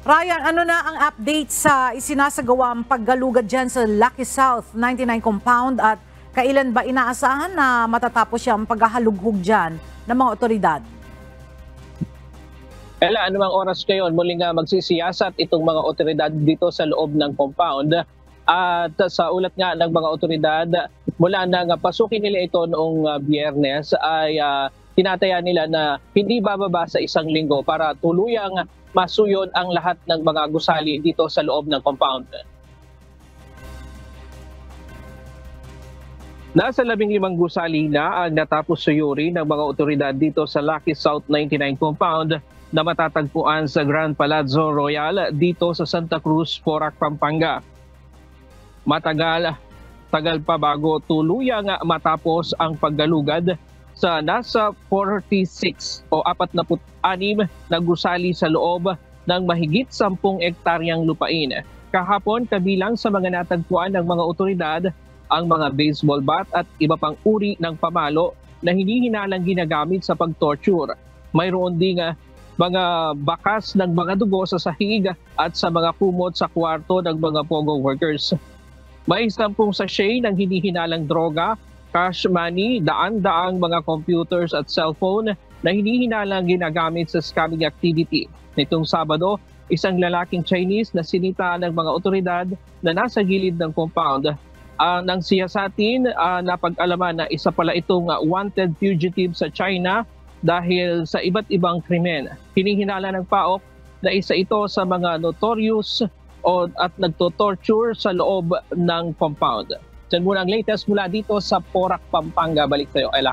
Ryan, ano na ang update sa isinasagawang paggalugad dyan sa Lucky South 99 compound at kailan ba inaasahan na matatapos siyang paghahalughog dyan ng mga otoridad? Ella, anumang oras ngayon muling magsisiyasat itong mga otoridad dito sa loob ng compound. At sa ulat nga ng mga otoridad, mula nang pasukin nila ito noong Biyernes ay tinataya nila na hindi bababa sa 1 linggo para tuluyang masuyon ang lahat ng mga gusali dito sa loob ng compound. Nasa 15 gusali na ang natapos suyuri ng mga otoridad dito sa Lucky South 99 compound na matatagpuan sa Grand Palazzo Royal dito sa Santa Cruz, Porac, Pampanga. Matagal pa bago tuluyang matapos ang paggalugad sa nasa 46 o 46 na gusali sa loob ng mahigit 10 ektaryang lupain. Kahapon, kabilang sa mga natagpuan ng mga otoridad ang mga baseball bat at iba pang uri ng pamalo na hindi hinalang ginagamit sa pagtorture. Mayroon ding mga bakas ng mga dugo sa sahig at sa mga kumot sa kwarto ng mga Pogo workers. May 10 sachet ng hindi hinalang droga, cash money, daan-daang mga computers at cellphone na hindi hinalang ginagamit sa scamming activity. Nitong Sabado, isang lalaking Chinese na sinita ng mga otoridad na nasa gilid ng compound. Nang siyasatin, napag-alaman na isa pala itong wanted fugitive sa China dahil sa iba't ibang krimen. Hinihinala ng PAOK na isa ito sa mga notorious at nagtotorture sa loob ng compound. Diyan muna ang latest mula dito sa Porac, Pampanga. Balik sa'yo, Ella.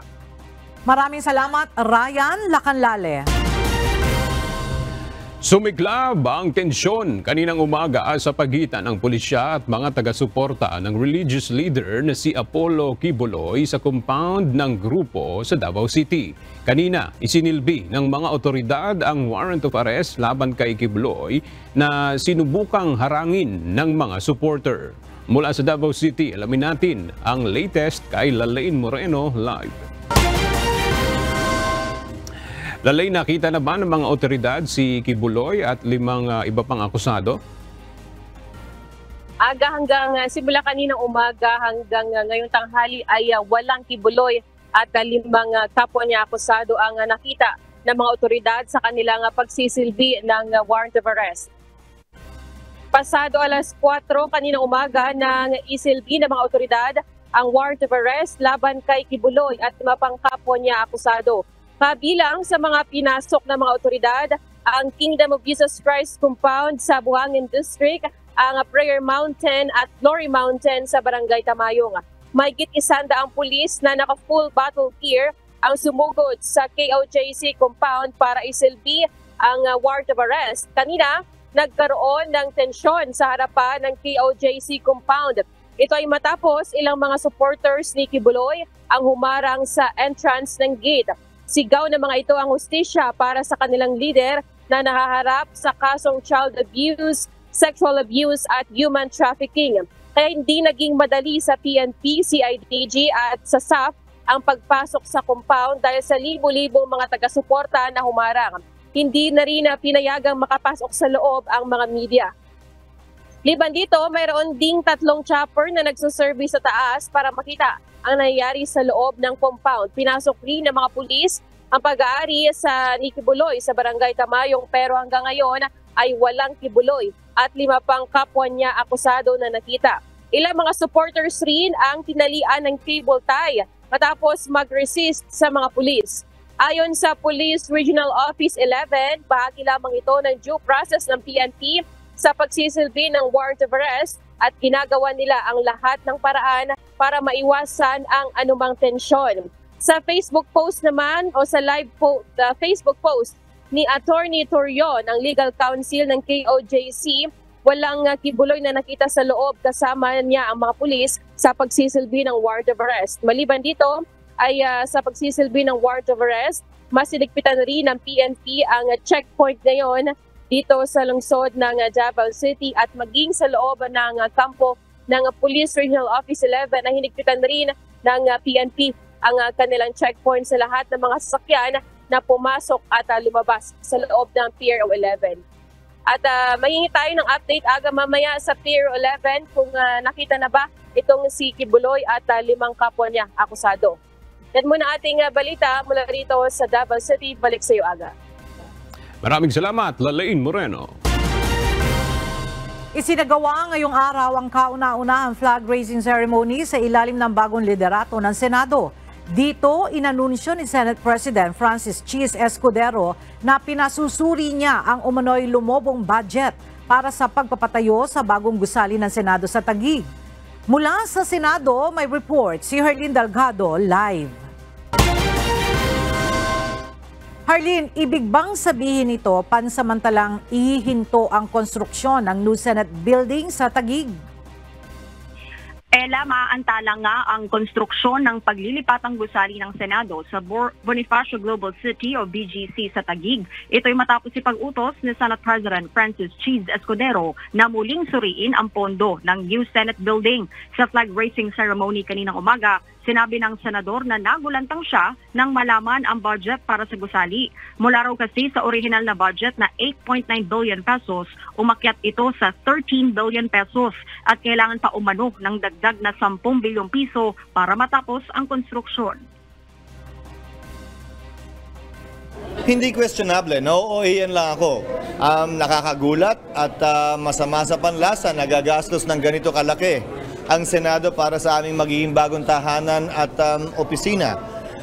Maraming salamat, Ryan Lacanlale. Sumiklab ang tensyon kaninang umaga sa pagitan ng pulisya at mga taga-suporta ng religious leader na si Apollo Quiboloy sa compound ng grupo sa Davao City. Kanina, isinilbi ng mga otoridad ang warrant of arrest laban kay Quiboloy na sinubukang harangin ng mga supporter. Mula sa Davao City, alamin natin ang latest kay Lalaine Moreno live. Lalay, nakita na ba ng mga otoridad si Quiboloy at 5 iba pang akusado? Simula kaninang umaga hanggang ngayong tanghali ay walang Quiboloy at 5 kapwa niya akusado ang nakita ng mga otoridad sa kanilang pagsisilbi ng warrant of arrest. Pasado alas 4 kaninang umaga nang isilbi ng mga otoridad ang warrant of arrest laban kay Quiboloy at 5 pang kapwa niya akusado. Kabilang sa mga pinasok ng mga otoridad, ang Kingdom of Jesus Christ compound sa Buhangin District ang Prayer Mountain at Glory Mountain sa Barangay Tamayong. Mahigit 100 pulis na naka-full battle gear ang sumugod sa KOJC compound para isilbi ang warrant of arrest. Kanina, nagkaroon ng tensyon sa harapan ng KOJC compound. Ito ay matapos ilang mga supporters ni Kibuloy ang humarang sa entrance ng gate. Sigaw ng mga ito ang hustisya para sa kanilang leader na nahaharap sa kasong child abuse, sexual abuse at human trafficking. Kaya hindi naging madali sa PNP, CIDG at sa SAF ang pagpasok sa compound dahil sa libo-libong mga taga-suporta na humarang. Hindi na rin pinayagang makapasok sa loob ang mga media. Liban dito, mayroon ding 3 chopper na nagsusurvey sa taas para makita ang nangyayari sa loob ng compound. Pinasok rin ng mga pulis ang pag-aari sa ni Kibuloy sa Barangay Tamayong pero hanggang ngayon ay walang Kibuloy at 5 pang kapwa niya akusado na nakita. Ilang mga supporters rin ang tinalian ng cable tie matapos mag-resist sa mga pulis. Ayon sa Police Regional Office 11, bahagi lamang ito ng due process ng PNP sa pagsisilbi ng warrant of arrest at ginagawa nila ang lahat ng paraan para maiwasan ang anumang tensyon. Sa Facebook post naman o sa Facebook post ni Attorney Torion, ang legal counsel ng KOJC, walang Kibuloy na nakita sa loob kasama niya ang mga pulis sa pagsisilbi ng warrant of arrest. Maliban dito ay sa pagsisilbi ng warrant of arrest, mas sinigpitan rin ng PNP ang checkpoint ngayon dito sa lungsod ng Davao City at maging sa loob ng kampo ng Police Regional Office 11 na hinigpitan rin ng PNP ang kanilang checkpoint sa lahat ng mga sasakyan na pumasok at lumabas sa loob ng Pier 11. At mahingi tayo ng update aga mamaya sa Pier 11 kung nakita na ba itong si Kibuloy at 5 kapwa niya akusado. Yan muna ating balita mula rito sa Davao City. Balik sa iyo, Aga. Maraming salamat, Lalaine Moreno. Isinagawa ngayong araw ang kauna-unahang flag-raising ceremony sa ilalim ng bagong liderato ng Senado. Dito, inanunsyo ni Senate President Francis Cheese Escudero na pinasusuri niya ang umano'y lumobong budget para sa pagpapatayo sa bagong gusali ng Senado sa Taguig. Mula sa Senado, may report si Harleen Delgado live. Harleen, ibig bang sabihin nito pansamantalang ihihinto ang konstruksyon ng new Senate building sa Taguig? Ella, maaantala nga ang konstruksyon ng paglilipatang gusali ng Senado sa Bonifacio Global City o BGC sa Taguig. Ito'y matapos ipag-utos ni Senate President Francis Cheese Escudero na muling suriin ang pondo ng new Senate building. Sa flag-raising ceremony kaninang umaga, sinabi ng senador na nagulantang siya nang malaman ang budget para sa gusali. Mula raw kasi sa original na budget na 8.9 billion pesos, umakyat ito sa 13 billion pesos at kailangan pa umano ng dagdag na 10 bilyong piso para matapos ang konstruksyon. Hindi questionable, no? O iyan lang ako. Nakakagulat at masama sa panlasa, nagagastos ng ganito kalaki ang Senado para sa aming magiging bagong tahanan at opisina.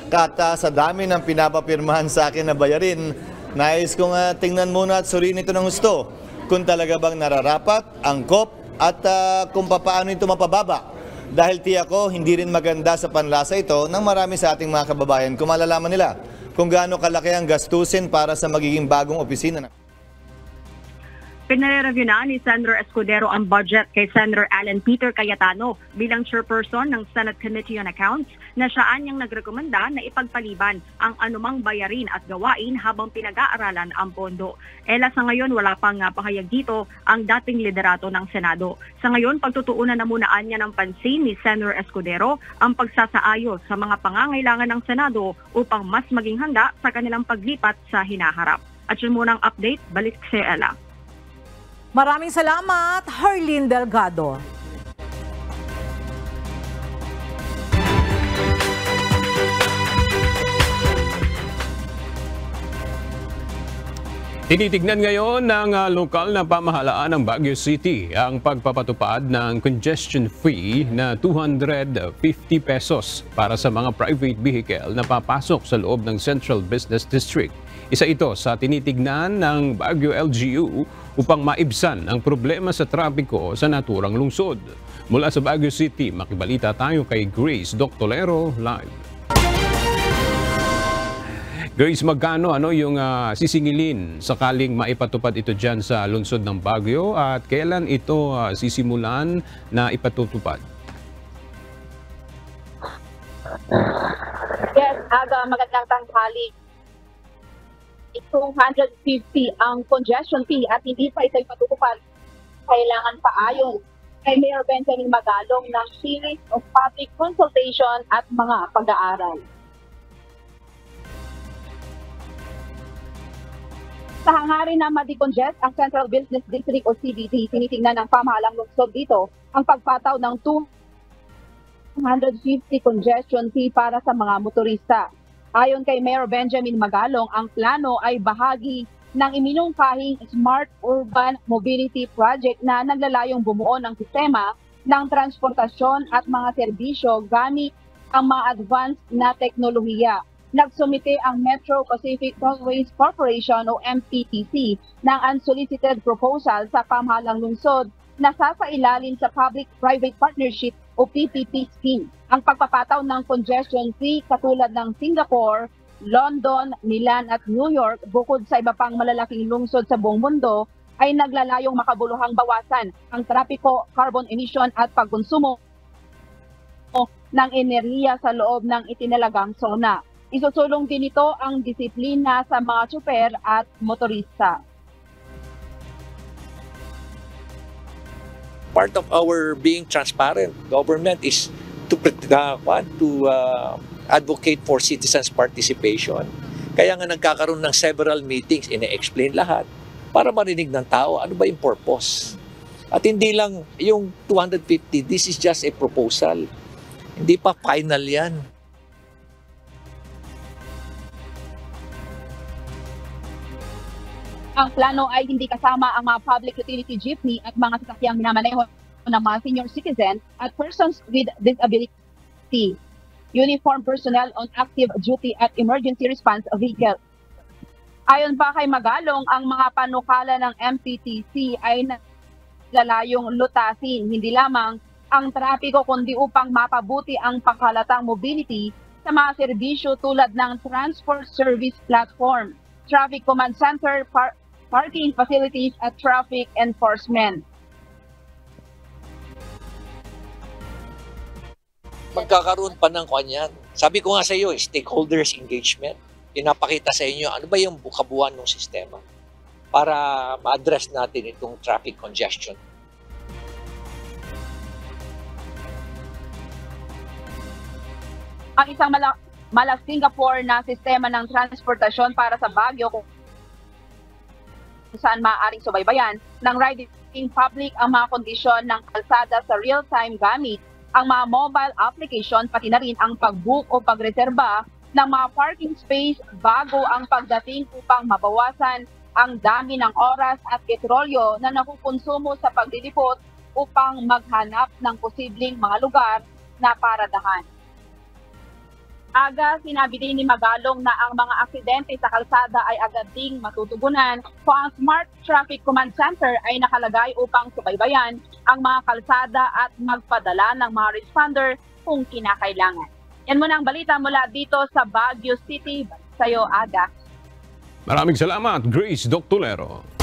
Kata sa dami ng pinapapirmahan sa akin na bayarin, nais kong tingnan muna at suriin ito ng gusto. Kung talaga bang nararapat, angkop at kung paano ito mapababa. Dahil tiyak ko, hindi rin maganda sa panlasa ito ng marami sa ating mga kababayan kung malalaman nila kung gaano kalaki ang gastusin para sa magiging bagong opisina. Pinare-review na ni Senator Escudero ang budget kay Senator Alan Peter Cayetano bilang chairperson ng Senate Committee on Accounts na siyaan niyang nagrekomenda na ipagpaliban ang anumang bayarin at gawain habang pinag-aaralan ang pondo. Ela, sa ngayon wala pang pahayag dito ang dating liderato ng Senado. Sa ngayon, pagtutuunan na munaan niya ng pansin ni Senator Escudero ang pagsasaayos sa mga pangangailangan ng Senado upang mas maging handa sa kanilang paglipat sa hinaharap. At yun muna ang update, balik sa Ela. Maraming salamat, Harleen Delgado. Tinitignan ngayon ng lokal na pamahalaan ng Baguio City ang pagpapatupad ng congestion fee na 250 pesos para sa mga private vehicle na papasok sa loob ng Central Business District. Isa ito sa tinitignan ng Baguio LGU upang maibsan ang problema sa trapiko sa naturang lungsod. Mula sa Baguio City, makibalita tayo kay Grace Doctolero live. Grace, magkano yung sisingilin sakaling maipatupad ito dyan sa lungsod ng Baguio at kailan ito sisimulan na ipatutupad? Yes, magandang tanghali. 250 ang congestion fee at hindi pa ito ipatutupad. Kailangan pa ayon kay Mayor Benjamin Magalong ng series of public consultation at mga pag-aaral. Sa hangarin na ma-decongest ang Central Business District o CBD, tinitingnan ng pamahalang lungsod dito ang pagpataw ng 250 congestion fee para sa mga motorista. Ayon kay Mayor Benjamin Magalong, ang plano ay bahagi ng iminungkahing Smart Urban Mobility Project na naglalayong bumuo ng sistema ng transportasyon at mga serbisyo gamit ang mga advanced na teknolohiya. Nagsumite ang Metro Pacific Tollways Corporation o MPTC ng unsolicited proposal sa pamahalang lungsod na sasailalim sa Public-Private Partnership o PPP scheme. Ang pagpapataw ng congestion fee katulad ng Singapore, London, Milan at New York bukod sa iba pang malalaking lungsod sa buong mundo ay naglalayong makabuluhang bawasan ang trapiko, carbon emission at pagkonsumo ng enerhiya sa loob ng itinalagang zona. Isusulong din ito ang disiplina sa mga tsuper at motorista. Part of our being transparent government is to advocate for citizens' participation. Kaya nga nagkakaroon ng several meetings, ine-explain lahat para marinig ng tao ano ba yung purpose. At hindi lang yung 250, this is just a proposal. Hindi pa final yan. Ang plano ay hindi kasama ang mga public utility jeepney at mga sasakyang minamaneho ng mga senior citizen at persons with disability, uniform personnel on active duty at emergency response vehicle. Ayon pa kay Magalong, ang mga panukala ng MPTC ay lalayong lutasin hindi lamang ang trapiko kundi upang mapabuti ang panghalatang mobility sa mga serbisyo tulad ng Transport Service Platform, Traffic Command Center, parking facilities at traffic enforcement. Magkakaroon pa ng kanyan. Sabi ko nga sa iyo, stakeholders engagement. Pinapakita sa inyo ano ba yung kabuuan ng sistema para ma-address natin itong traffic congestion. Ang isang mala Singapore na sistema ng transportasyon para sa Baguio kung saan maaaring subaybayan ng riding public ang mga kondisyon ng kalsada sa real-time gamit ang mga mobile application pati na rin ang pag-book o pagreserba ng mga parking space bago ang pagdating upang mabawasan ang dami ng oras at petrolyo na nakukonsumo sa pagdilipot upang maghanap ng posibleng mga lugar na paradahan. Aga, sinabi din ni Magalong na ang mga aksidente sa kalsada ay agad ding matutugunan kung ang Smart Traffic Command Center ay nakalagay upang subaybayan ang mga kalsada at magpadala ng mga responder kung kinakailangan. Yan muna ang balita mula dito sa Baguio City. Sa'yo, Aga. Maraming salamat, Grace Doctolero.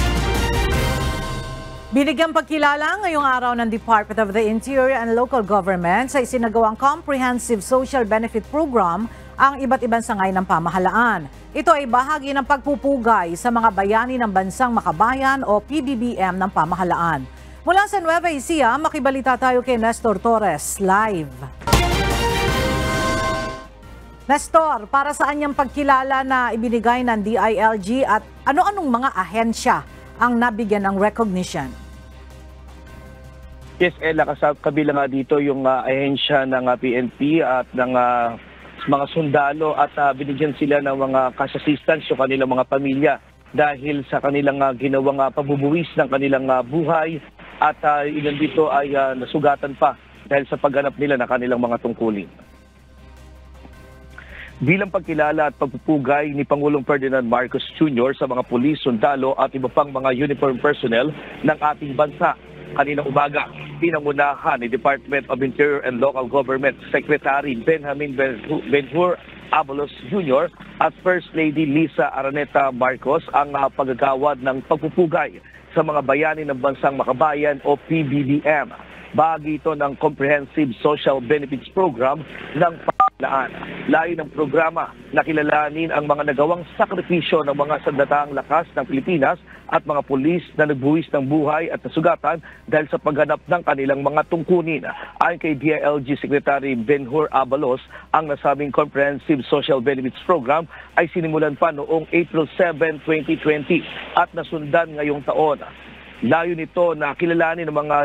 Binigyang pagkilala ngayong araw ng Department of the Interior and Local Government sa isinagawang Comprehensive Social Benefit Program ang iba't ibang sangay ng pamahalaan. Ito ay bahagi ng pagpupugay sa mga bayani ng Bansang Makabayan o PBBM ng pamahalaan. Mula sa Nueva Ecija, makibalita tayo kay Nestor Torres live. Nestor, para saan yung pagkilala na ibinigay ng DILG at ano-anong mga ahensya ang nabigyan ng recognition? Yes, Ella, kabilang nga dito yung ahensya ng PNP at ng mga sundalo at binigyan sila ng mga cash assistance sa kanilang mga pamilya dahil sa kanilang ginawang pagbubuwis ng kanilang buhay at ilan dito ay nasugatan pa dahil sa pagganap nila ng kanilang mga tungkulin. Bilang pagkilala at pagpupugay ni Pangulong Ferdinand Marcos Jr. sa mga pulis, sundalo at iba pang mga uniform personnel ng ating bansa, kaninang umaga, pinangunahan ni Department of Interior and Local Government Secretary Benjamin Benhur Abalos Jr. at First Lady Lisa Araneta Marcos ang paggagawad ng pagpupugay sa mga bayani ng Bansang Makabayan o PBBM. Bahagi ito ng Comprehensive Social Benefits Program ng pamahalaan. Layo ng programa na kilalanin ang mga nagawang sakripisyo ng mga sandatahang lakas ng Pilipinas at mga pulis na nagbuwis ng buhay at nasugatan dahil sa pagganap ng kanilang mga tungkunin. Ayon kay DILG Secretary Benhur Abalos, ang nasabing Comprehensive Social Benefits Program ay sinimulan pa noong April 7, 2020 at nasundan ngayong taon. Layo nito na kilalanin ng mga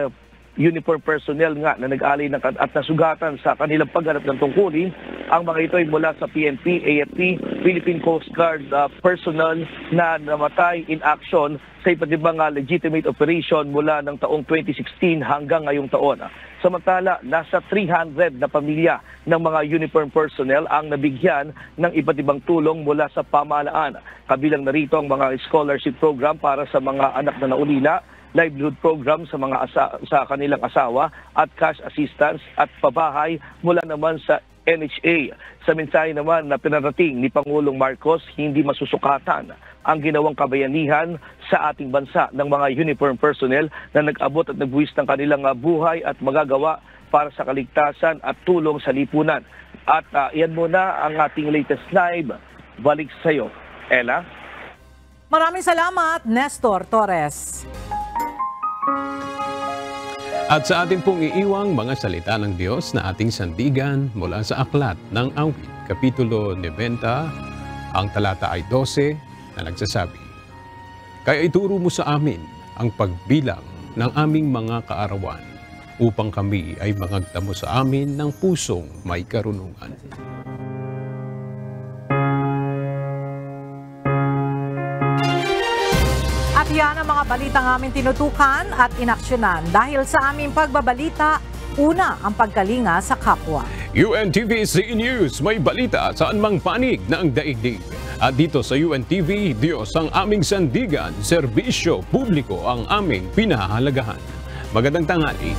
uniform personnel nga na nag-alay at nasugatan sa kanilang pagganap ng tungkulin. Ang mga ito ay mula sa PNP, AFP, Philippine Coast Guard personnel na namatay in action sa iba't ibang legitimate operation mula ng taong 2016 hanggang ngayong taon. Samantala, nasa 300 na pamilya ng mga uniform personnel ang nabigyan ng iba't ibang tulong mula sa pamahalaan. Kabilang na rito ang mga scholarship program para sa mga anak na naulila, livelihood program sa mga sa kanilang asawa at cash assistance at pabahay mula naman sa NHA. Sa mensahe naman na pinarating ni Pangulong Marcos, hindi masusukatan ang ginawang kabayanihan sa ating bansa ng mga uniform personnel na nag-abot at nagbuwis ng kanilang buhay at magagawa para sa kaligtasan at tulong sa lipunan. At yan muna ang ating latest live. Balik sa iyo, Ella. Maraming salamat, Nestor Torres. At sa ating pong iiwang mga salita ng Diyos na ating sandigan mula sa Aklat ng Awit, Kapitulo 90, ang talata ay 12 na nagsasabi, "Kaya ituro mo sa amin ang pagbilang ng aming mga kaarawan, upang kami ay mangagtamo sa amin ng pusong may karunungan." At yan ang mga balitang aming tinutukan at inaksyonan dahil sa aming pagbabalita, una ang pagkalinga sa kapwa. UNTV News, may balita saan mang panig na ang daigdig. At dito sa UNTV, Diyos ang aming sandigan, serbisyo publiko ang aming pinahahalagahan. Magandang tanghali.